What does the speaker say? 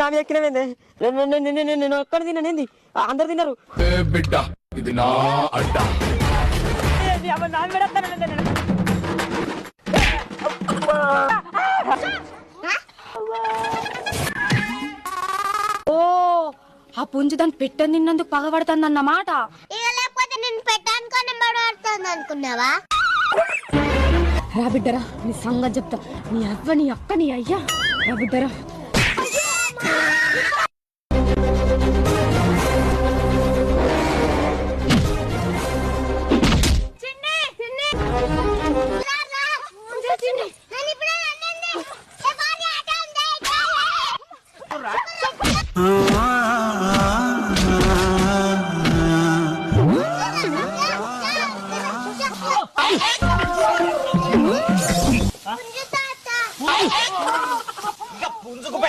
నా మీద ఎక్కినవేంది? నేను ఒక్కడ తిన్నానేంది? అందరు తిన్నారు. బిడ్డ ఇది నా అడ్డ. ఓ ఆ పుంజు దాన్ని పెట్టని తిన్నందుకు పగబడుతుంది అన్నమాట. లేకపోతే నేను పెట్టానుకొని పడబడుతుంది అనుకున్నావా? రా బిడ్డరా, నీ సంగతి చెప్తా. నీ అవ్వ, నీ అక్క, నీ అయ్యా. రా బిడ్డరా.